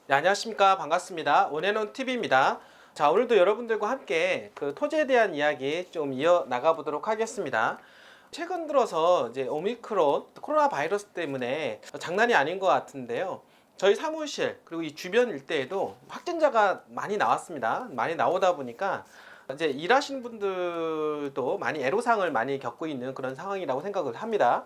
네, 안녕하십니까. 반갑습니다. 온앤온 TV입니다. 자, 오늘도 여러분들과 함께 토지에 대한 이야기 좀 이어 나가 보도록 하겠습니다. 최근 들어서 이제 오미크론 코로나 바이러스 때문에 장난이 아닌 것 같은데요. 저희 사무실 그리고 이 주변 일대에도 확진자가 많이 나왔습니다. 많이 나오다 보니까 이제 일하시는 분들도 많이 애로사항을 많이 겪고 있는 그런 상황이라고 생각을 합니다.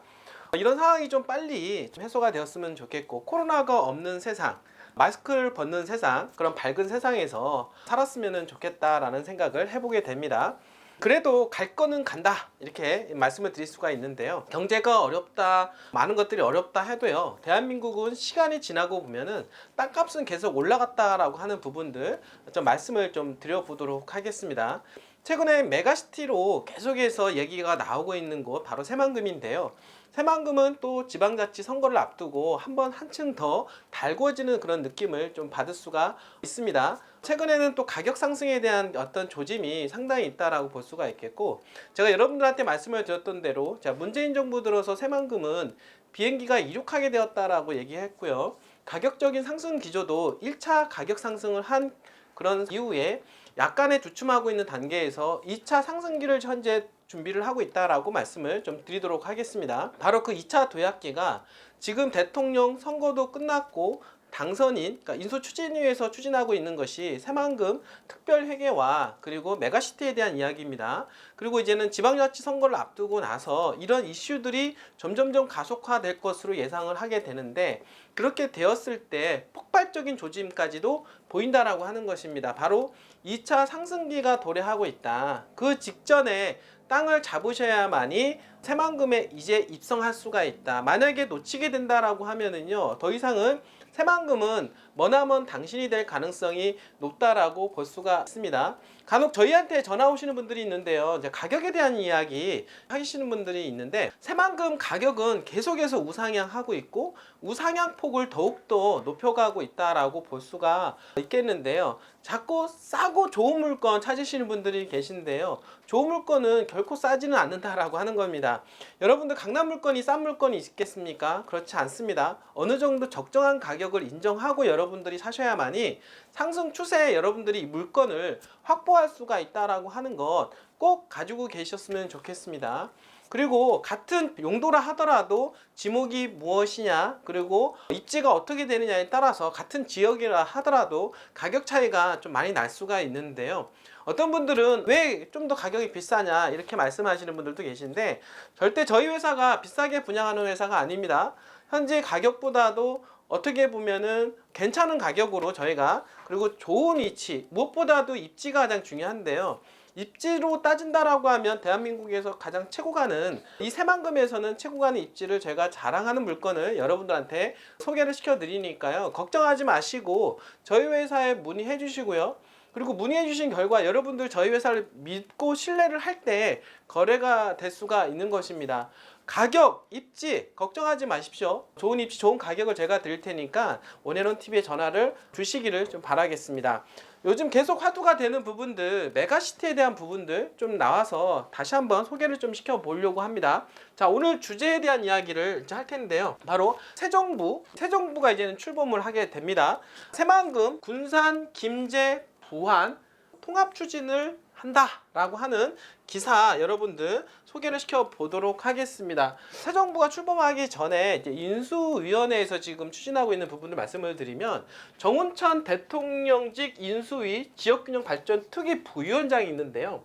이런 상황이 좀 빨리 좀 해소가 되었으면 좋겠고, 코로나가 없는 세상, 마스크를 벗는 세상, 그런 밝은 세상에서 살았으면 좋겠다라는 생각을 해보게 됩니다. 그래도 갈 거는 간다, 이렇게 말씀을 드릴 수가 있는데요. 경제가 어렵다, 많은 것들이 어렵다 해도요, 대한민국은 시간이 지나고 보면은 땅값은 계속 올라갔다라고 하는 부분들 좀 말씀을 좀 드려보도록 하겠습니다. 최근에 메가시티로 계속해서 얘기가 나오고 있는 곳 바로 새만금인데요. 새만금은 또 지방자치 선거를 앞두고 한층 더 달궈지는 그런 느낌을 좀 받을 수가 있습니다. 최근에는 또 가격 상승에 대한 어떤 조짐이 상당히 있다라고 볼 수가 있겠고, 제가 여러분들한테 말씀을 드렸던 대로 문재인 정부 들어서 새만금은 비행기가 이륙하게 되었다라고 얘기했고요. 가격적인 상승 기조도 1차 가격 상승을 한 그런 이후에 약간의 주춤하고 있는 단계에서 2차 상승기를 현재 준비를 하고 있다라고 말씀을 좀 드리도록 하겠습니다. 바로 그 2차 도약기가 지금 대통령 선거도 끝났고 당선인, 그러니까 인수추진위에서 추진하고 있는 것이 새만금 특별회계와 그리고 메가시티에 대한 이야기입니다. 그리고 이제는 지방자치 선거를 앞두고 나서 이런 이슈들이 점점점 가속화될 것으로 예상을 하게 되는데, 그렇게 되었을 때 폭발적인 조짐까지도 보인다라고 하는 것입니다. 바로 2차 상승기가 도래하고 있다. 그 직전에 땅을 잡으셔야만이 새만금에 이제 입성할 수가 있다. 만약에 놓치게 된다라고 하면은요, 더 이상은 새만금은 머나먼 당신이 될 가능성이 높다라고 볼 수가 있습니다. 간혹 저희한테 전화 오시는 분들이 있는데요, 이제 가격에 대한 이야기 하시는 분들이 있는데, 새만금 가격은 계속해서 우상향하고 있고 우상향 폭을 더욱더 높여가고 있다라고 볼 수가 있겠는데요. 자꾸 싸고 좋은 물건 찾으시는 분들이 계신데요, 좋은 물건은 결코 싸지는 않는다라고 하는 겁니다. 여러분들 강남 물건이 싼 물건이 있겠습니까? 그렇지 않습니다. 어느 정도 적정한 가격을 인정하고 여러분들이 사셔야만이 상승 추세에 여러분들이 이 물건을 확보할 수가 있다라고 하는 것 꼭 가지고 계셨으면 좋겠습니다. 그리고 같은 용도라 하더라도 지목이 무엇이냐, 그리고 입지가 어떻게 되느냐에 따라서 같은 지역이라 하더라도 가격 차이가 좀 많이 날 수가 있는데요. 어떤 분들은 왜 좀 더 가격이 비싸냐 이렇게 말씀하시는 분들도 계신데, 절대 저희 회사가 비싸게 분양하는 회사가 아닙니다. 현재 가격보다도 어떻게 보면은 괜찮은 가격으로 저희가, 그리고 좋은 위치, 무엇보다도 입지가 가장 중요한데요. 입지로 따진다라고 하면 대한민국에서 가장 최고 가는 이 새만금에서는 최고 가는 입지를 제가 자랑하는 물건을 여러분들한테 소개를 시켜 드리니까요, 걱정하지 마시고 저희 회사에 문의해 주시고요. 그리고 문의해 주신 결과 여러분들 저희 회사를 믿고 신뢰를 할 때 거래가 될 수가 있는 것입니다. 가격, 입지 걱정하지 마십시오. 좋은 입지, 좋은 가격을 제가 드릴 테니까 온앤온 TV에 전화를 주시기를 좀 바라겠습니다. 요즘 계속 화두가 되는 부분들, 메가시티에 대한 부분들 좀 나와서 다시 한번 소개를 좀 시켜보려고 합니다. 자, 오늘 주제에 대한 이야기를 이제 할 텐데요. 바로 새정부가 이제는 출범을 하게 됩니다. 새만금, 군산, 김제, 부안 통합 추진을 한다라고 하는 기사 여러분들 소개를 시켜 보도록 하겠습니다. 새 정부가 출범하기 전에 이제 인수위원회에서 지금 추진하고 있는 부분을 말씀을 드리면, 정운천 대통령직 인수위 지역균형 발전 특위 부위원장이 있는데요.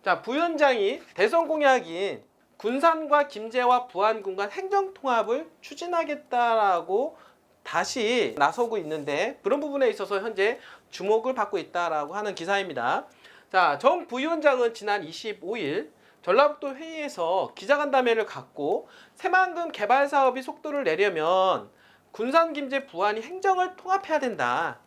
자, 부위원장이 대선 공약인 군산과 김제와 부안군 간 행정 통합을 추진하겠다라고 다시 나서고 있는데, 그런 부분에 있어서 현재 주목을 받고 있다라고 하는 기사입니다. 자, 정 부위원장은 지난 25일 전라북도 회의에서 기자간담회를 갖고 새만금 개발 사업이 속도를 내려면 군산, 김제, 부안이 행정을 통합해야 된다.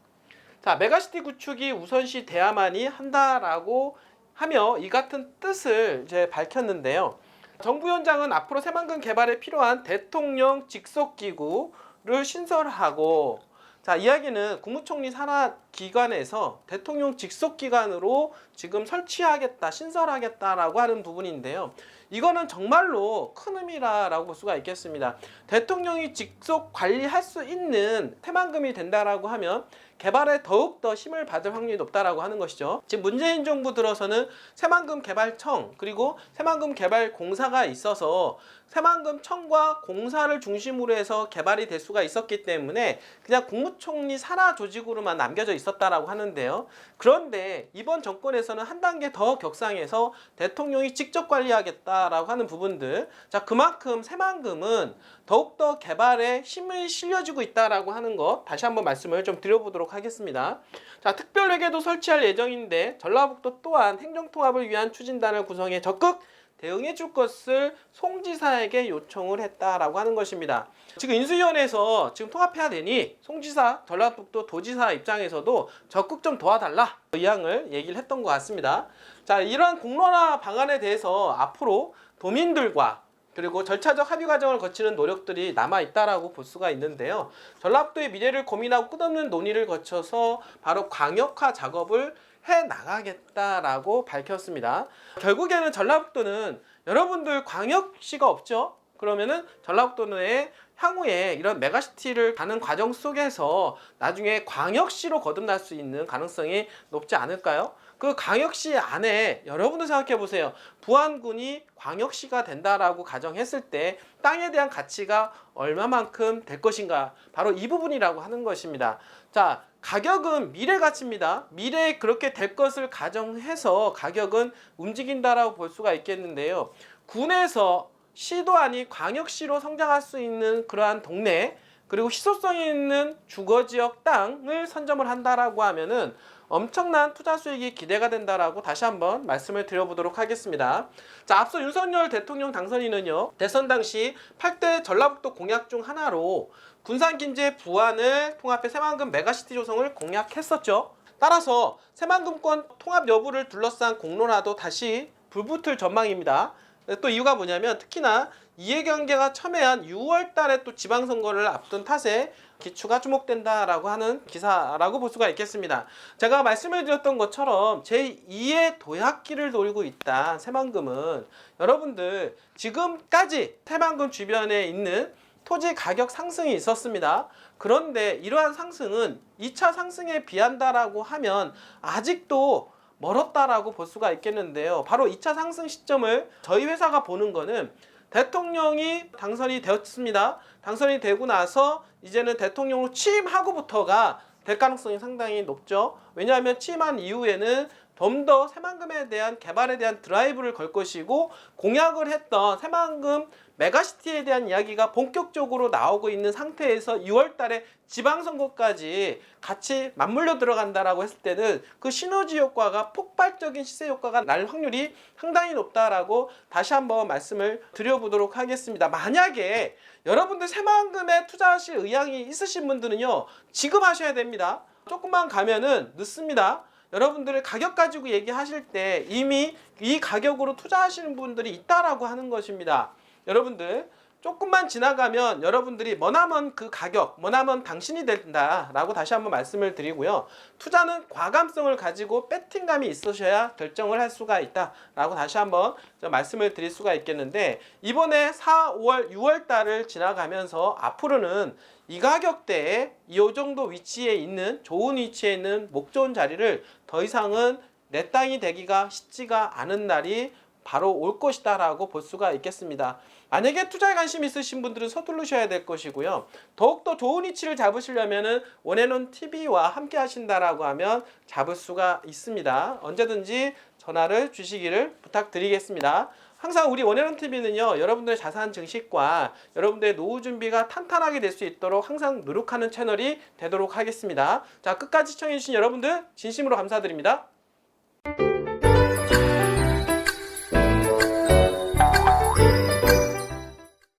자, 메가시티 구축이 우선시 돼야만이 한다라고 하며 이 같은 뜻을 이제 밝혔는데요. 정 부위원장은 앞으로 새만금 개발에 필요한 대통령 직속기구를 신설하고, 자, 이야기는 국무총리 산하 기관에서 대통령 직속 기관으로 지금 설치하겠다, 신설하겠다라고 하는 부분인데요. 이거는 정말로 큰 의미라고 볼 수가 있겠습니다. 대통령이 직속 관리할 수 있는 새만금이 된다라고 하면 개발에 더욱더 힘을 받을 확률이 높다라고 하는 것이죠. 지금 문재인 정부 들어서는 새만금 개발청 그리고 새만금 개발공사가 있어서 새만금청과 공사를 중심으로 해서 개발이 될 수가 있었기 때문에 그냥 국무총리 산하 조직으로만 남겨져 있었다라고 하는데요. 그런데 이번 정권에서는 한 단계 더 격상해서 대통령이 직접 관리하겠다라고 하는 부분들, 자 그만큼 새만금은 더욱더 개발에 힘을 실려주고 있다라고 하는 것 다시 한번 말씀을 좀 드려보도록 하겠습니다. 자, 특별회계도 설치할 예정인데 전라북도 또한 행정통합을 위한 추진단을 구성해 적극 대응해 줄 것을 송 지사에게 요청을 했다라고 하는 것입니다. 지금 인수위원회에서 지금 통합해야 되니 송 지사, 전라북도 도지사 입장에서도 적극 좀 도와달라 의향을 얘기를 했던 것 같습니다. 자, 이러한 공론화 방안에 대해서 앞으로 도민들과 그리고 절차적 합의 과정을 거치는 노력들이 남아있다라고 볼 수가 있는데요. 전라북도의 미래를 고민하고 끝없는 논의를 거쳐서 바로 광역화 작업을 해나가겠다라고 밝혔습니다. 결국에는 전라북도는 여러분들 광역시가 없죠? 그러면은 전라북도의 향후에 이런 메가시티를 가는 과정 속에서 나중에 광역시로 거듭날 수 있는 가능성이 높지 않을까요? 그 광역시 안에 여러분도 생각해 보세요. 부안군이 광역시가 된다라고 가정했을 때 땅에 대한 가치가 얼마만큼 될 것인가? 바로 이 부분이라고 하는 것입니다. 자, 가격은 미래 가치입니다. 미래에 그렇게 될 것을 가정해서 가격은 움직인다라고 볼 수가 있겠는데요. 군에서 시도 아닌 광역시로 성장할 수 있는 그러한 동네 그리고 희소성이 있는 주거지역 땅을 선점을 한다라고 하면은 엄청난 투자 수익이 기대가 된다라고 다시 한번 말씀을 드려보도록 하겠습니다. 자, 앞서 윤석열 대통령 당선인은요, 대선 당시 8대 전라북도 공약 중 하나로 군산, 김제, 부안을 통합해 새만금 메가시티 조성을 공약했었죠. 따라서 새만금권 통합 여부를 둘러싼 공론화도 다시 불붙을 전망입니다. 또 이유가 뭐냐면 특히나 이해관계가 첨예한 6월 달에 또 지방선거를 앞둔 탓에 기추가 주목된다라고 하는 기사라고 볼 수가 있겠습니다. 제가 말씀을 드렸던 것처럼 제2의 도약기를 돌고 있다. 새만금은 여러분들 지금까지 새만금 주변에 있는 토지 가격 상승이 있었습니다. 그런데 이러한 상승은 2차 상승에 비한다라고 하면 아직도 멀었다라고 볼 수가 있겠는데요. 바로 2차 상승 시점을 저희 회사가 보는 거는 대통령이 당선이 되었습니다. 당선이 되고 나서 이제는 대통령으로 취임하고부터가 될 가능성이 상당히 높죠. 왜냐하면 취임한 이후에는 좀 더 새만금에 대한 개발에 대한 드라이브를 걸 것이고 공약을 했던 새만금 메가시티에 대한 이야기가 본격적으로 나오고 있는 상태에서 6월 달에 지방선거까지 같이 맞물려 들어간다라고 했을 때는 그 시너지 효과가 폭발적인 시세 효과가 날 확률이 상당히 높다라고 다시 한번 말씀을 드려보도록 하겠습니다. 만약에 여러분들 새만금에 투자하실 의향이 있으신 분들은요, 지금 하셔야 됩니다. 조금만 가면은 늦습니다. 여러분들의 가격 가지고 얘기하실 때 이미 이 가격으로 투자하시는 분들이 있다라고 하는 것입니다. 여러분들 조금만 지나가면 여러분들이 머나먼 그 가격, 머나먼 당신이 된다라고 다시 한번 말씀을 드리고요. 투자는 과감성을 가지고 배팅감이 있으셔야 결정을 할 수가 있다라고 다시 한번 말씀을 드릴 수가 있겠는데, 이번에 4, 5월, 6월 달을 지나가면서 앞으로는 이 가격대에 이 정도 위치에 있는 좋은 위치에 있는 목 좋은 자리를 더 이상은 내 땅이 되기가 쉽지가 않은 날이 바로 올 것이다 라고 볼 수가 있겠습니다. 만약에 투자에 관심 있으신 분들은 서두르셔야 될 것이고요. 더욱더 좋은 위치를 잡으시려면 원앤원 TV와 함께 하신다라고 하면 잡을 수가 있습니다. 언제든지 전화를 주시기를 부탁드리겠습니다. 항상 우리 원앤원 TV는요, 여러분들의 자산 증식과 여러분들의 노후 준비가 탄탄하게 될 수 있도록 항상 노력하는 채널이 되도록 하겠습니다. 자, 끝까지 시청해주신 여러분들 진심으로 감사드립니다.